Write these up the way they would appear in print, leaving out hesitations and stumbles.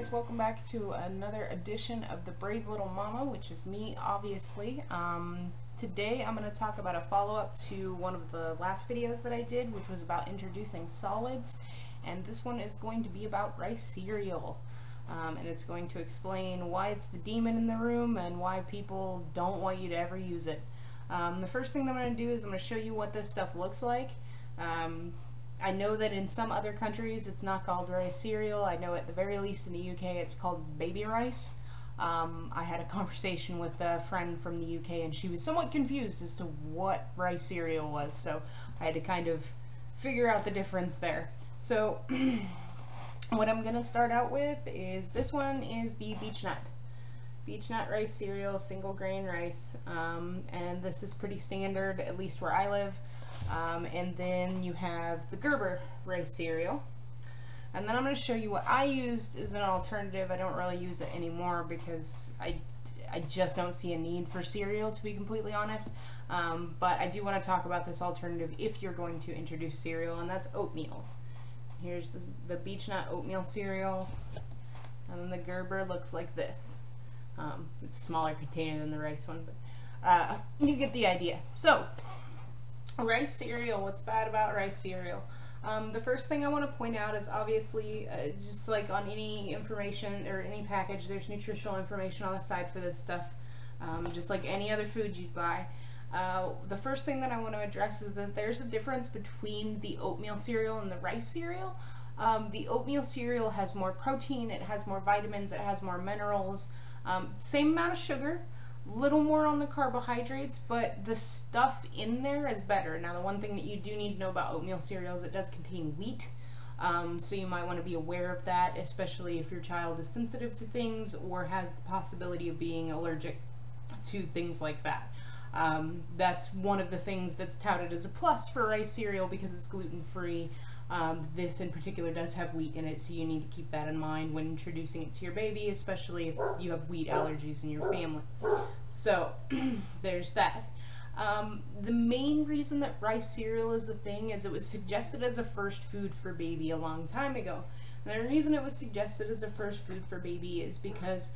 guys, welcome back to another edition of The Brave Little Mama, which is me, obviously. Today I'm going to talk about a follow-up to one of the last videos that I did, which was about introducing solids, and this one is going to be about rice cereal. And it's going to explain why it's the demon in the room and why people don't want you to ever use it. The first thing that I'm going to do is I'm going to show you what this stuff looks like. I know that in some other countries it's not called rice cereal. I know at the very least in the UK it's called baby rice. I had a conversation with a friend from the UK and she was somewhat confused as to what rice cereal was, so I had to kind of figure out the difference there. So what I'm going to start out with is this one is the Beech Nut rice cereal, single grain rice, and this is pretty standard, at least where I live. And then you have the Gerber rice cereal, and then I'm going to show you what I used as an alternative. I don't really use it anymore because I just don't see a need for cereal, to be completely honest, but I do want to talk about this alternative if you're going to introduce cereal, and that's oatmeal. Here's the Beech Nut oatmeal cereal, and then the Gerber looks like this. It's a smaller container than the rice one, but you get the idea. So rice cereal, what's bad about rice cereal? The first thing I want to point out is obviously, just like on any information or any package, there's nutritional information on the side for this stuff, just like any other food you'd buy. The first thing that I want to address is that there's a difference between the oatmeal cereal and the rice cereal. The oatmeal cereal has more protein, it has more vitamins, it has more minerals, same amount of sugar, little more on the carbohydrates, but the stuff in there is better. Now, the one thing that you do need to know about oatmeal cereal is it does contain wheat, so you might want to be aware of that, especially if your child is sensitive to things or has the possibility of being allergic to things like that. That's one of the things that's touted as a plus for rice cereal because it's gluten-free. This in particular does have wheat in it, so you need to keep that in mind when introducing it to your baby, especially if you have wheat allergies in your family. So there's that. The main reason that rice cereal is a thing is it was suggested as a first food for baby a long time ago. And the reason it was suggested as a first food for baby is because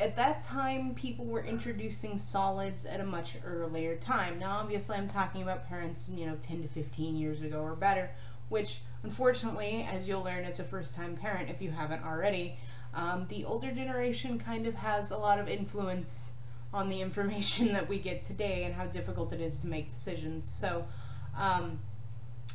at that time, people were introducing solids at a much earlier time. Now, obviously, I'm talking about parents, 10 to 15 years ago or better, which, unfortunately, as you'll learn as a first-time parent, if you haven't already, the older generation kind of has a lot of influence on the information that we get today and how difficult it is to make decisions. So,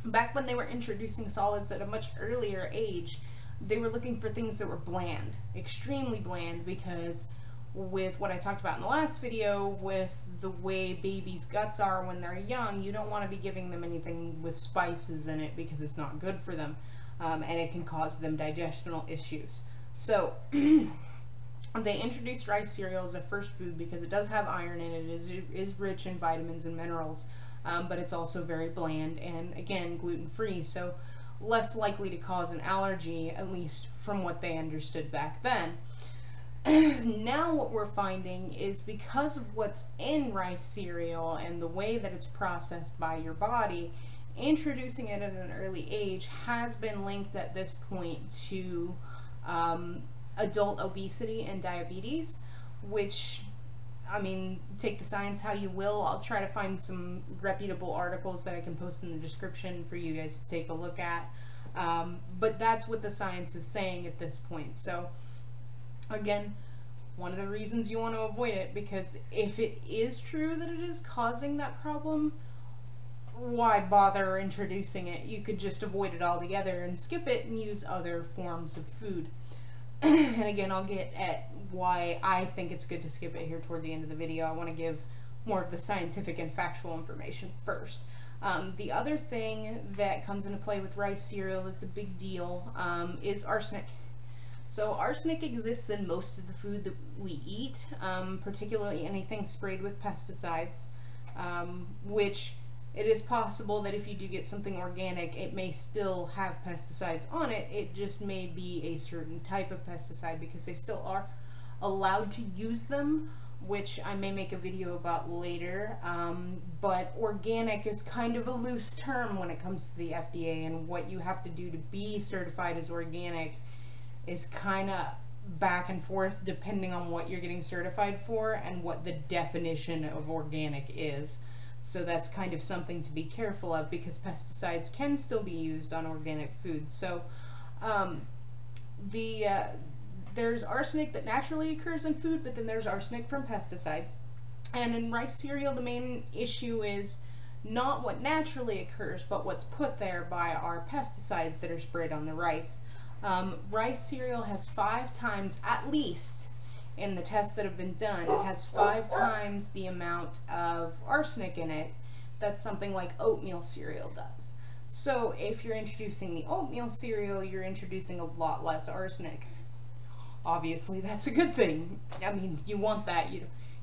back when they were introducing solids at a much earlier age, they were looking for things that were bland, extremely bland, because with what I talked about in the last video, with the way babies' guts are when they're young, you don't want to be giving them anything with spices in it because it's not good for them, and it can cause them digestional issues. So they introduced rice cereal as a first food because it does have iron in it, it is rich in vitamins and minerals, but it's also very bland and, again, gluten-free, so less likely to cause an allergy, at least from what they understood back then. Now what we're finding is because of what's in rice cereal and the way that it's processed by your body, introducing it at an early age has been linked at this point to adult obesity and diabetes, which, I mean, take the science how you will. I'll try to find some reputable articles that I can post in the description for you guys to take a look at. But that's what the science is saying at this point. So, again, one of the reasons you want to avoid it, because if it is true that it is causing that problem, why bother introducing it? You could just avoid it altogether and skip it and use other forms of food. And again, I'll get at why I think it's good to skip it here toward the end of the video. I want to give more of the scientific and factual information first. The other thing that comes into play with rice cereal that's a big deal is arsenic. So arsenic exists in most of the food that we eat, particularly anything sprayed with pesticides, which it is possible that if you do get something organic, it may still have pesticides on it. It just may be a certain type of pesticide because they still are allowed to use them, which I may make a video about later. But organic is kind of a loose term when it comes to the FDA, and what you have to do to be certified as organic is kind of back and forth depending on what you're getting certified for and what the definition of organic is. So that's kind of something to be careful of, because pesticides can still be used on organic food. So there's arsenic that naturally occurs in food, but then there's arsenic from pesticides. And in rice cereal, the main issue is not what naturally occurs, but what's put there by our pesticides that are sprayed on the rice. Rice cereal has 5 times, at least in the tests that have been done, it has 5 times the amount of arsenic in it that something like oatmeal cereal does. So if you're introducing the oatmeal cereal, you're introducing a lot less arsenic. Obviously, that's a good thing. I mean, you want that. You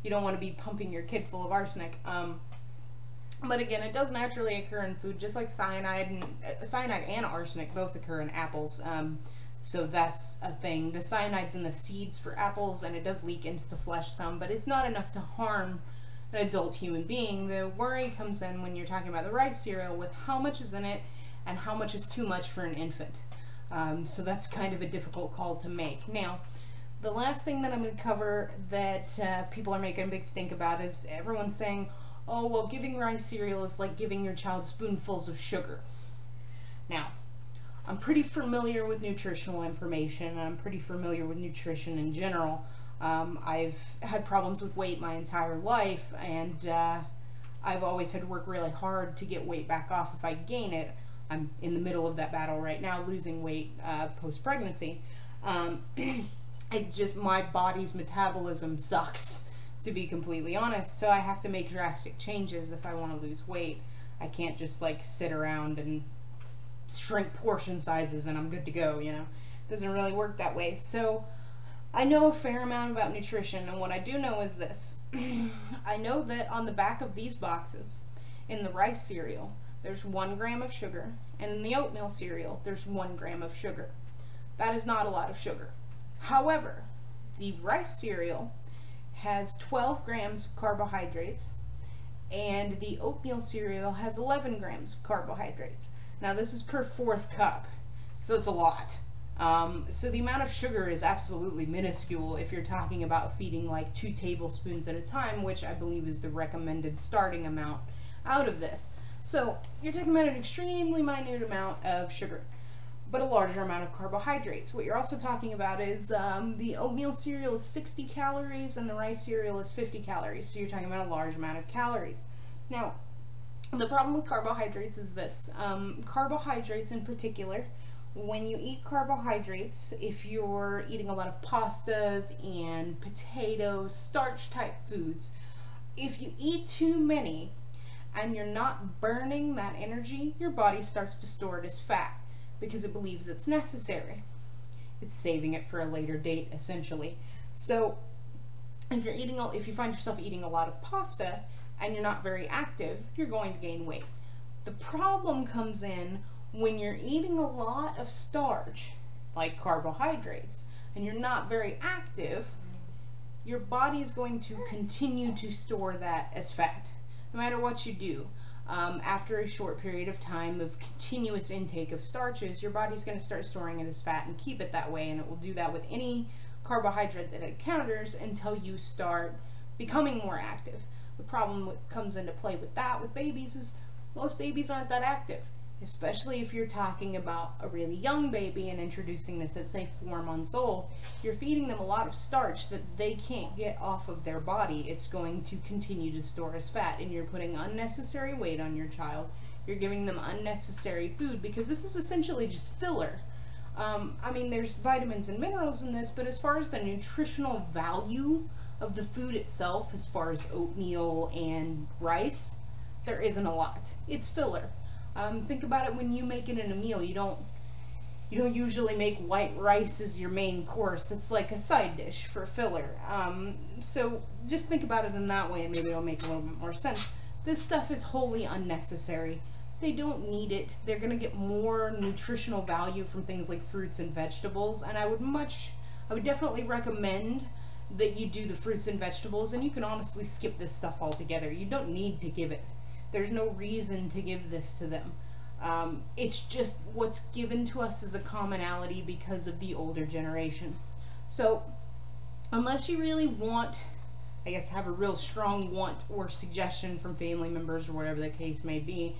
don't want to be pumping your kid full of arsenic. But again, it does naturally occur in food, just like cyanide and arsenic both occur in apples. So that's a thing. The cyanide's in the seeds for apples, and it does leak into the flesh some, but it's not enough to harm an adult human being. The worry comes in when you're talking about the rice cereal with how much is in it and how much is too much for an infant. So that's kind of a difficult call to make. Now, the last thing that I'm going to cover that people are making a big stink about is everyone's saying, oh, well, giving rice cereal is like giving your child spoonfuls of sugar. Now, I'm pretty familiar with nutritional information, and I'm pretty familiar with nutrition in general. I've had problems with weight my entire life, and I've always had to work really hard to get weight back off if I gain it. I'm in the middle of that battle right now, losing weight post-pregnancy. My body's metabolism sucks, to be completely honest, so I have to make drastic changes if I want to lose weight. I can't just like sit around and shrink portion sizes and I'm good to go, you know. It doesn't really work that way. So I know a fair amount about nutrition, and what I do know is this. I know that on the back of these boxes, in the rice cereal, there's 1 gram of sugar, and in the oatmeal cereal, there's 1 gram of sugar. That is not a lot of sugar. However, the rice cereal has 12 grams of carbohydrates, and the oatmeal cereal has 11 grams of carbohydrates. Now this is per 4th cup, so it's a lot. So the amount of sugar is absolutely minuscule if you're talking about feeding like 2 tablespoons at a time, which I believe is the recommended starting amount out of this. So you're talking about an extremely minute amount of sugar, but a larger amount of carbohydrates. What you're also talking about is the oatmeal cereal is 60 calories and the rice cereal is 50 calories. So you're talking about a large amount of calories. Now, the problem with carbohydrates is this. Carbohydrates in particular, when you eat carbohydrates, if you're eating a lot of pastas and potatoes, starch type foods, if you eat too many and you're not burning that energy, your body starts to store it as fat because it believes it's necessary. It's saving it for a later date, essentially. So if you find yourself eating a lot of pasta and you're not very active, you're going to gain weight. The problem comes in when you're eating a lot of starch, like carbohydrates, and you're not very active, your body is going to continue to store that as fat, no matter what you do. After a short period of time of continuous intake of starches, your body's going to start storing it as fat and keep it that way, and it will do that with any carbohydrate that it encounters until you start becoming more active. The problem that comes into play with that with babies is most babies aren't that active, especially if you're talking about a really young baby and introducing this at say 4 months old. You're feeding them a lot of starch that they can't get off of their body. It's going to continue to store as fat, and you're putting unnecessary weight on your child. You're giving them unnecessary food because this is essentially just filler. I mean, there's vitamins and minerals in this, but as far as the nutritional value of the food itself, as far as oatmeal and rice, there isn't a lot. It's filler. Think about it when you make it in a meal. You don't usually make white rice as your main course. It's like a side dish for filler. So just think about it in that way, and maybe it'll make a little bit more sense. This stuff is wholly unnecessary. They don't need it. They're going to get more nutritional value from things like fruits and vegetables, and I would definitely recommend that you do the fruits and vegetables, and you can honestly skip this stuff altogether. You don't need to give it. There's no reason to give this to them. It's just what's given to us as a commonality because of the older generation. So unless you really want, I guess, have a real strong want or suggestion from family members or whatever the case may be,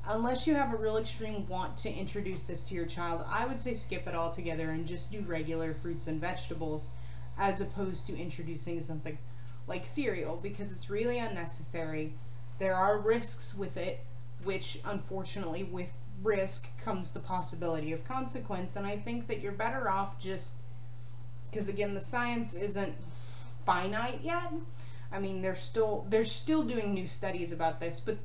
unless you have a real extreme want to introduce this to your child, I would say skip it altogether and just do regular fruits and vegetables as opposed to introducing something like cereal, because it's really unnecessary. There are risks with it, which unfortunately with risk comes the possibility of consequence, and I think that you're better off just, because again, the science isn't finite yet. I mean, they're still doing new studies about this, but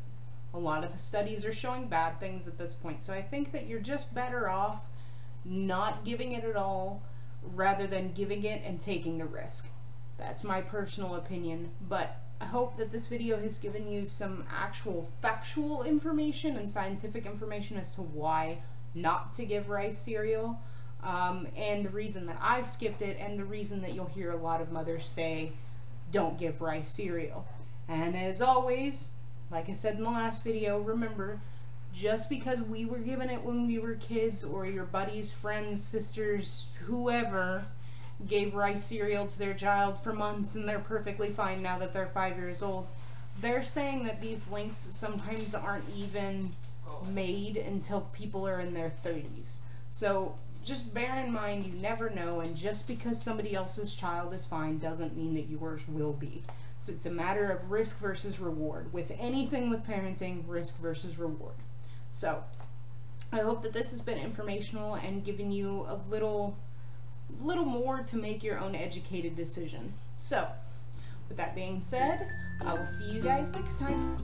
a lot of the studies are showing bad things at this point. So I think that you're just better off not giving it at all rather than giving it and taking the risk. That's my personal opinion, but I hope that this video has given you some actual factual information and scientific information as to why not to give rice cereal, and the reason that I've skipped it, and the reason that you'll hear a lot of mothers say don't give rice cereal. And as always, like I said in the last video, remember, just because we were given it when we were kids, or your buddies, friends, sisters, whoever gave rice cereal to their child for months and they're perfectly fine now that they're 5 years old, they're saying that these links sometimes aren't even made until people are in their 30s. So just bear in mind, you never know, and just because somebody else's child is fine doesn't mean that yours will be. So it's a matter of risk versus reward. With anything with parenting, risk versus reward. So I hope that this has been informational and given you a little more to make your own educated decision. So with that being said, I will see you guys next time.